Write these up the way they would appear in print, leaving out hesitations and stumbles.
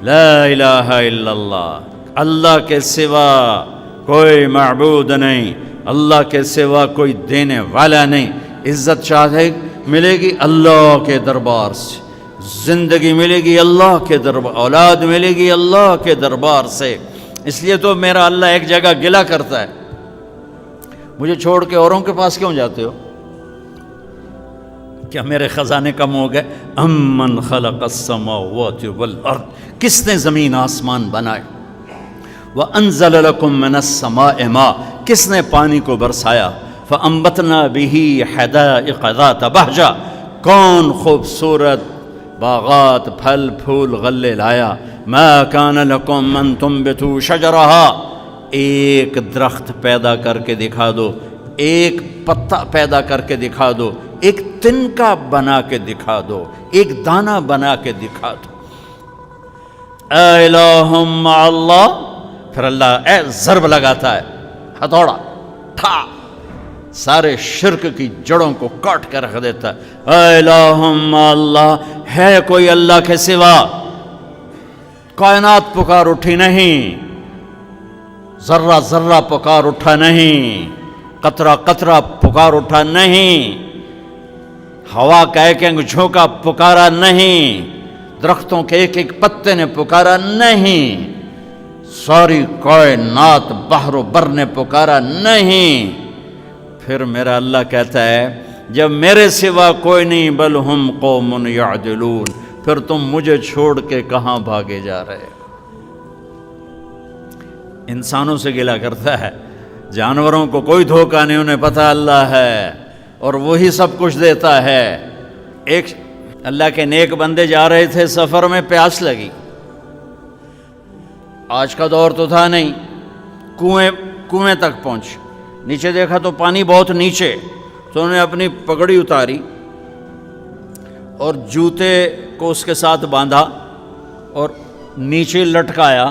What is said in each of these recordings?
لا الہ الا اللہ، اللہ کے سوا کوئی معبود نہیں، اللہ کے سوا کوئی دینے والا نہیں۔ عزت چاہے ملے گی اللہ کے دربار سے، زندگی ملے گی اللہ کے دربار، اولاد ملے گی اللہ کے دربار سے۔ اس لیے تو میرا اللہ ایک جگہ گلہ کرتا ہے، مجھے چھوڑ کے اوروں کے پاس کیوں جاتے ہو؟ کیا میرے خزانے کم ہو گئے؟ امن خلق السماوات والارض، کس نے زمین آسمان بنائے؟ وانزل لکم من السماء ماء، کس نے پانی کو برسایا؟ فانبتنا به حدائق ذات بہجہ، کون خوبصورت باغات پھل پھول غلے لایا؟ ما کان لکم ان تنبتوا شجرہا، ایک درخت پیدا کر کے دکھا دو، ایک پتا پیدا کر کے دکھا دو، ایک تنکا بنا کے دکھا دو، ایک دانہ بنا کے دکھا دو۔ اے الہ مع اللہ، پھر اللہ ضرب لگاتا ہے، ہتھوڑا ٹھا، سارے شرک کی جڑوں کو کاٹ کے رکھ دیتا ہے۔ اے الہ مع اللہ، ہے کوئی اللہ کے سوا؟ کائنات پکار اٹھی نہیں، ذرہ ذرہ پکار اٹھا نہیں، قطرہ قطرہ پکار اٹھا نہیں، ہوا کا ایک ایک جھونکا پکارا نہیں، درختوں کے ایک ایک پتے نے پکارا نہیں، ساری کائنات بحر و بر نے پکارا نہیں۔ پھر میرا اللہ کہتا ہے جب میرے سوا کوئی نہیں، بل ہم قوم یعدلون، پھر تم مجھے چھوڑ کے کہاں بھاگے جا رہے؟ انسانوں سے گلہ کرتا ہے، جانوروں کو کوئی دھوکہ نہیں، انہیں پتہ اللہ ہے اور وہی سب کچھ دیتا ہے۔ ایک اللہ کے نیک بندے جا رہے تھے سفر میں، پیاس لگی، آج کا دور تو تھا نہیں، کنویں تک پہنچ، نیچے دیکھا تو پانی بہت نیچے، تو انہوں نے اپنی پگڑی اتاری اور جوتے کو اس کے ساتھ باندھا اور نیچے لٹکایا،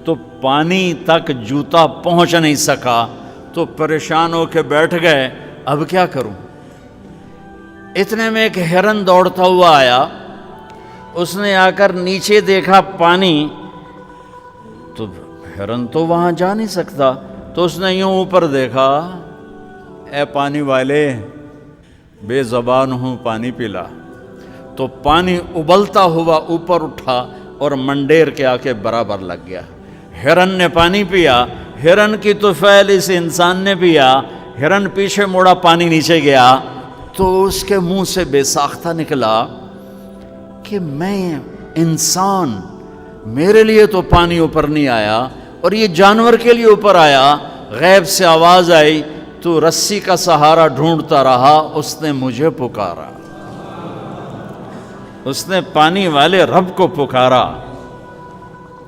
تو پانی تک جوتا پہنچ نہیں سکا، تو پریشان ہو کے بیٹھ گئے، اب کیا کروں؟ اتنے میں ایک ہرن دوڑتا ہوا آیا، اس نے آ کر نیچے دیکھا پانی، تو ہرن تو وہاں جا نہیں سکتا، تو اس نے یوں اوپر دیکھا، اے پانی والے بے زبان ہوں، پانی پلا۔ تو پانی ابلتا ہوا اوپر اٹھا اور منڈیر کے آ کے برابر لگ گیا۔ ہرن نے پانی پیا، ہرن کی طفیل اس انسان نے پیا، ہرن پیچھے موڑا، پانی نیچے گیا، تو اس کے منہ سے بے ساختہ نکلا کہ میں انسان، میرے لیے تو پانی اوپر نہیں آیا اور یہ جانور کے لیے اوپر آیا۔ غیب سے آواز آئی، تو رسی کا سہارا ڈھونڈتا رہا، اس نے مجھے پکارا، اس نے پانی والے رب کو پکارا۔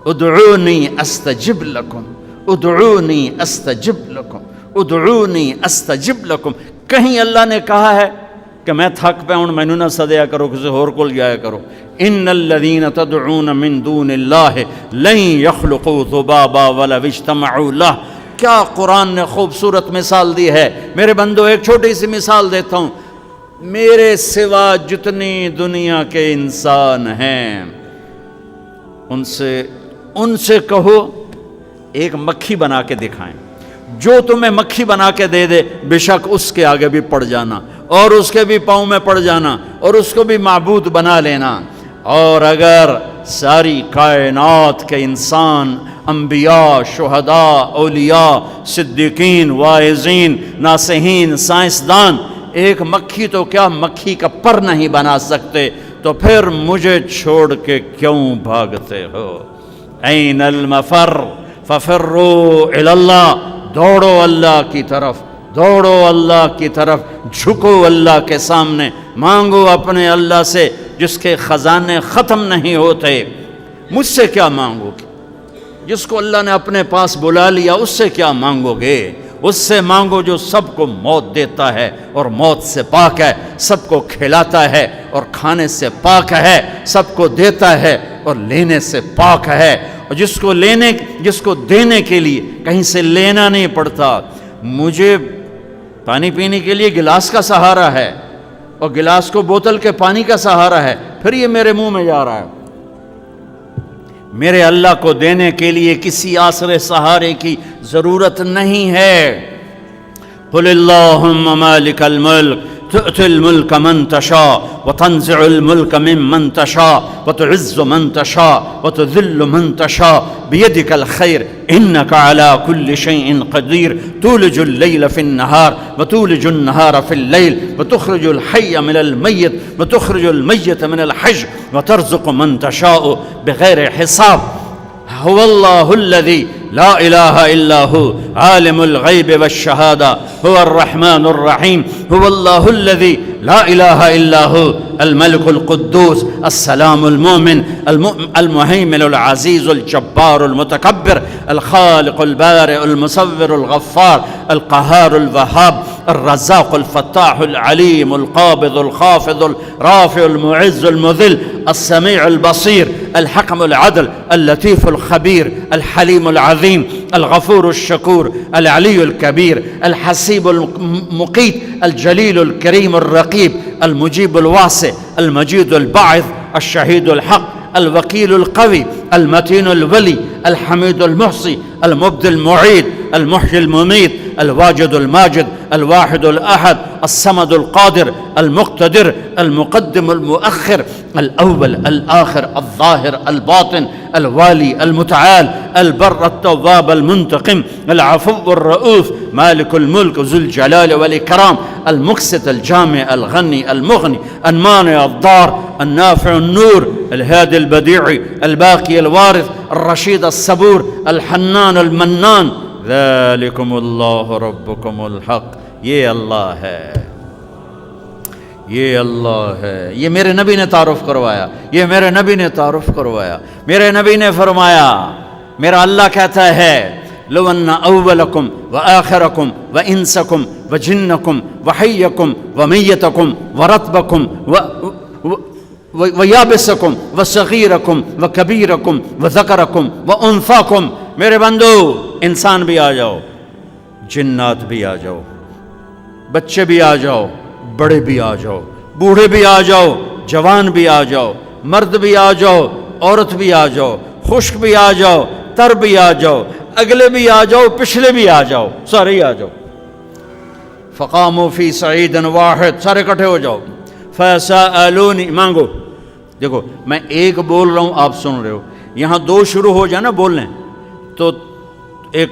ادعونی استجب لکم، ادعونی استجب لکم، ادعونی استجب لکم۔ کہیں اللہ نے کہا ہے کہ میں تھک پہ ہوں، مینوں نہ سدیا کرو، کسی اور کول جایا کرو؟ ان الذین تدعون من دون اللہ لن یخلقوا ذبابا ولو اجتمعوا لہ۔ کیا قرآن نے خوبصورت مثال دی ہے۔ میرے بندو ایک چھوٹی سی مثال دیتا ہوں، میرے سوا جتنی دنیا کے انسان ہیں ان سے کہو ایک مکھی بنا کے دکھائیں، جو تمہیں مکھی بنا کے دے دے بے شک اس کے آگے بھی پڑ جانا اور اس کے بھی پاؤں میں پڑ جانا اور اس کو بھی معبود بنا لینا۔ اور اگر ساری کائنات کے انسان، انبیاء، شہداء، اولیاء، صدیقین، واعظین، ناصحین، سائنسدان ایک مکھی تو کیا مکھی کا پر نہیں بنا سکتے، تو پھر مجھے چھوڑ کے کیوں بھاگتے ہو؟ این المفر ففروا الی اللہ، دوڑو اللہ کی طرف، دوڑو اللہ کی طرف، جھکو اللہ کے سامنے، مانگو اپنے اللہ سے جس کے خزانے ختم نہیں ہوتے۔ مجھ سے کیا مانگو گے؟ جس کو اللہ نے اپنے پاس بلا لیا اس سے کیا مانگو گے؟ اس سے مانگو جو سب کو موت دیتا ہے اور موت سے پاک ہے، سب کو کھلاتا ہے اور کھانے سے پاک ہے، سب کو دیتا ہے اور لینے سے پاک ہے، اور جس کو دینے کے لیے کہیں سے لینا نہیں پڑتا۔ مجھے پانی پینے کے لیے گلاس کا سہارا ہے اور گلاس کو بوتل کے پانی کا سہارا ہے، پھر یہ میرے منہ میں جا رہا ہے۔ میرے اللہ کو دینے کے لیے کسی آسرے سہارے کی ضرورت نہیں ہے۔ قل اللہم مالک الملک تؤتی الملک من تشاء وتنزع الملک ممن تشاء وتعز من تشاء وتذل من تشاء بیدک الخیر انک علی کل شیء قدیر تولج اللیل فی النہار وتولج النہار فی اللیل وتخرج الحی من المیت وتخرج المیت من الحی وترزق من تشاء بغیر حساب۔ هو اللہ الذی لا الہ الا هو عالم الغیب والشہادہ هو الرحمن الرحیم۔ هو اللہ الذی لا الہ الا هو الملک القدوس السلام المؤمن المہیمن العزیز الجبار المتکبر الخالق البارئ المصور الغفار القہار الوہاب الرزاق الفتاح العلیم القابض الخافض الرافع المعز المذل السمیع البصیر الحکم العدل اللطیف الخبیر الحلیم العظیم الغفور الشکور العلی الکبیر الحسیب المقیت الجلیل الکریم الرقیب المجیب الواسع المجید الباعث الشہید الحق الوکیل القوی المتین الولی الحمید المحصی المبدی المعید المحیی الممیت الواجد الماجد الواحد الأحد الصمد القادر المقتدر المقدم المؤخر الأول الآخر الظاهر الباطن الوالي المتعال البر التواب المنتقم العفو الرؤوف مالك الملك ذو الجلال والإكرام المقسط الجامع الغني المغني المانع الضار النافع النور الهادي البديع الباقي الوارث الرشيد الصبور الحنان المنان ذالکم اللہ ربکم الحق۔ یہ اللہ ہے، یہ اللہ ہے۔ یہ میرے نبی نے تعارف کروایا، یہ میرے نبی نے تعارف کروایا۔ میرے نبی نے فرمایا، میرا اللہ کہتا ہے لو ان اولکم وآخرکم وانسکم وجنکم وحیکم ومیتکم ورطبکم ویابسکم وصغیرکم وکبیرکم وذکرکم وانثاکم، میرے بندو انسان بھی آ جاؤ، جنات بھی آ جاؤ، بچے بھی آ جاؤ، بڑے بھی آ جاؤ، بوڑھے بھی آ جاؤ، جوان بھی آ جاؤ، مرد بھی آ جاؤ، عورت بھی آ جاؤ، خشک بھی آ جاؤ، تر بھی آ جاؤ، اگلے بھی آ جاؤ، پچھلے بھی آ جاؤ، سارے ہی آ جاؤ۔ فقاموا فی صعید واحد، سارے اکٹھے ہو جاؤ۔ فسألونی، مانگو۔ دیکھو میں ایک بول رہا ہوں، آپ سن رہے ہو، یہاں دو شروع ہو جائے نا بولنے تو ایک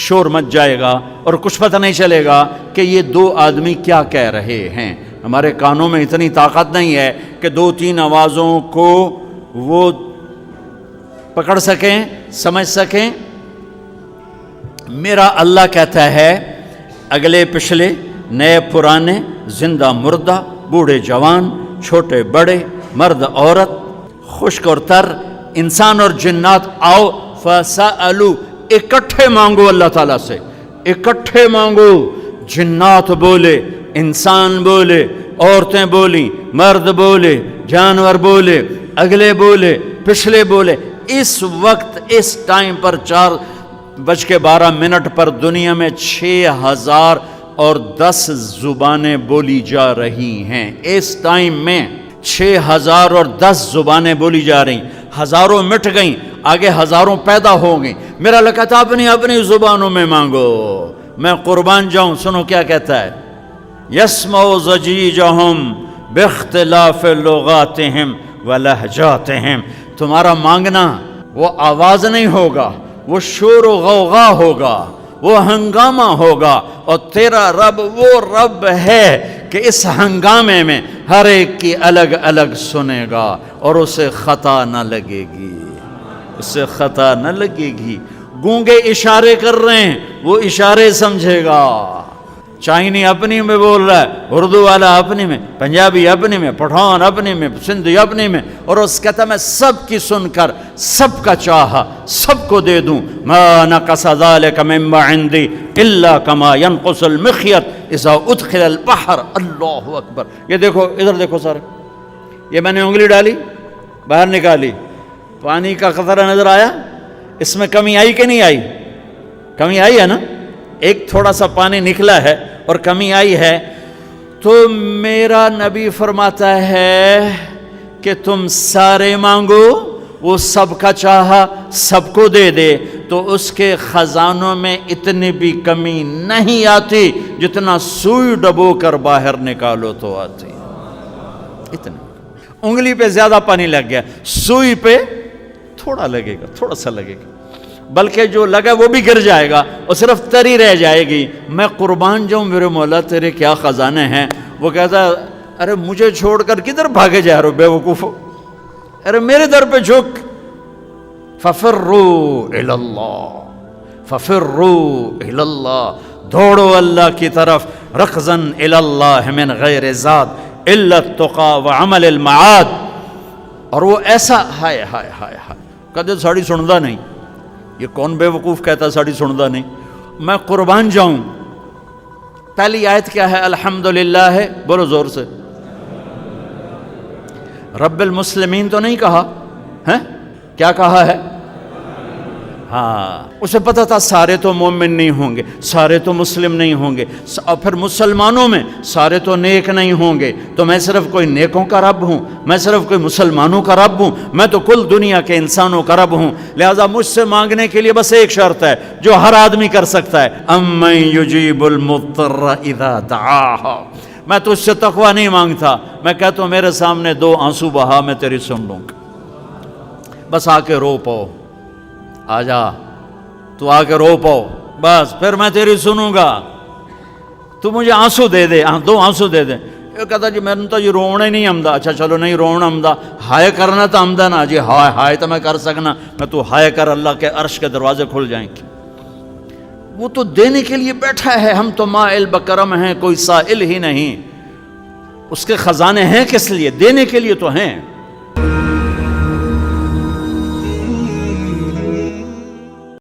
شور مچ جائے گا اور کچھ پتہ نہیں چلے گا کہ یہ دو آدمی کیا کہہ رہے ہیں۔ ہمارے کانوں میں اتنی طاقت نہیں ہے کہ دو تین آوازوں کو وہ پکڑ سکیں، سمجھ سکیں۔ میرا اللہ کہتا ہے اگلے پچھلے، نئے پرانے، زندہ مردہ، بوڑھے جوان، چھوٹے بڑے، مرد عورت، خشک اور تر، انسان اور جنات آؤ۔ فسألو، اکٹھے مانگو اللہ تعالیٰ سے، اکٹھے مانگو۔ جنات بولے، انسان بولے، عورتیں بولیں، مرد بولے، جانور بولے، اگلے بولے، پچھلے بولے۔ اس وقت اس ٹائم پر 4:12 پر دنیا میں 6010 زبانیں بولی جا رہی ہیں۔ اس ٹائم میں 6010 زبانیں بولی جا رہی، ہزاروں مٹ گئیں، آگے ہزاروں پیدا ہو گئیں۔ میرا اللہ کہتا ہے اپنی اپنی زبانوں میں مانگو، میں قربان جاؤں۔ سنو کیا کہتا ہے، یسمعوا ضجیجہم باختلاف لغاتہم ولہجاتہم۔ تمہارا مانگنا وہ آواز نہیں ہوگا، وہ شور و غوغا ہوگا، وہ ہنگامہ ہوگا، اور تیرا رب وہ رب ہے کہ اس ہنگامے میں ہر ایک کی الگ الگ سنے گا اور اسے خطا نہ لگے گی، اسے خطا نہ لگے گی۔ گونگے اشارے کر رہے ہیں، وہ اشارے سمجھے گا۔ چائنی اپنی میں بول رہا ہے، اردو والا اپنی میں، پنجابی اپنی میں، پٹھان اپنی میں، سندھی اپنی میں، اور اس کہتا میں سب کی سن کر سب کا چاہا سب کو دے دوں۔ ما نقص ذلك مما عندي الا كما ينقص المخيط اذا ادخل البحر۔ اللہ اکبر۔ یہ دیکھو، ادھر دیکھو سارے، یہ میں نے انگلی ڈالی، باہر نکالی، پانی کا قطرہ نظر آیا، اس میں کمی آئی کہ نہیں آئی؟ کمی آئی ہے نا، ایک تھوڑا سا پانی نکلا ہے اور کمی آئی ہے۔ تو میرا نبی فرماتا ہے کہ تم سارے مانگو وہ سب کا چاہا سب کو دے دے تو اس کے خزانوں میں اتنی بھی کمی نہیں آتی جتنا سوئی ڈبو کر باہر نکالو تو آتی. اتنا انگلی پہ زیادہ پانی لگ گیا، سوئی پہ تھوڑا لگے گا، تھوڑا سا لگے گا، بلکہ جو لگا وہ بھی گر جائے گا اور صرف تری رہ جائے گی. میں قربان جاؤں میرے مولا تیرے کیا خزانے ہیں. وہ کہتا ارے مجھے چھوڑ کر کدھر بھاگے جا رہے ہو بے وقوفو، ارے میرے در پہ جھک. ففروا الی اللہ، ففروا الی اللہ، دوڑو اللہ کی طرف. رکضاً الی اللہ من غیر زاد الا التقی وعمل المعاد. اور وہ ایسا ہائے ہائے ہائے ہائے کدے ساڑی سندا نہیں. یہ کون بے وقوف کہتا ساڑی سندا نہیں. میں قربان جاؤں. پہلی آیت کیا ہے؟ الحمدللہ ہے، بولو زور سے. رب المسلمین تو نہیں کہا ہے، کیا کہا ہے؟ ہاں، اسے پتا تھا سارے تو مومن نہیں ہوں گے، سارے تو مسلم نہیں ہوں گے، اور پھر مسلمانوں میں سارے تو نیک نہیں ہوں گے، تو میں صرف کوئی نیکوں کا رب ہوں، میں صرف کوئی مسلمانوں کا رب ہوں، میں تو کل دنیا کے انسانوں کا رب ہوں. لہذا مجھ سے مانگنے کے لیے بس ایک شرط ہے جو ہر آدمی کر سکتا ہے. امن یجیب المضطر اذا دعاہ. میں تجھ سے تقوی نہیں مانگتا، میں کہتا ہوں میرے سامنے 2 آنسو بہا، میں تیری سن لوں گا. بس آ کے رو پاؤ، آ جا تو آ کے رو پاؤ، بس پھر میں تیری سنوں گا. تو مجھے آنسو دے دے، 2 آنسو دے دے. یہ کہتا جی میں نے تو یہ رونا ہی نہیں آمدا. اچھا چلو نہیں رونا آمدا، ہائے کرنا تو آمدا نا جی. ہائے ہائے تو میں کر سکنا، میں تو ہائے کر اللہ کے عرش کے دروازے کھل جائیں گے. وہ تو دینے کے لیے بیٹھا ہے، ہم تو مائل بکرم ہیں، کوئی سائل ہی نہیں. اس کے خزانے ہیں کس لیے؟ دینے کے لیے تو ہیں.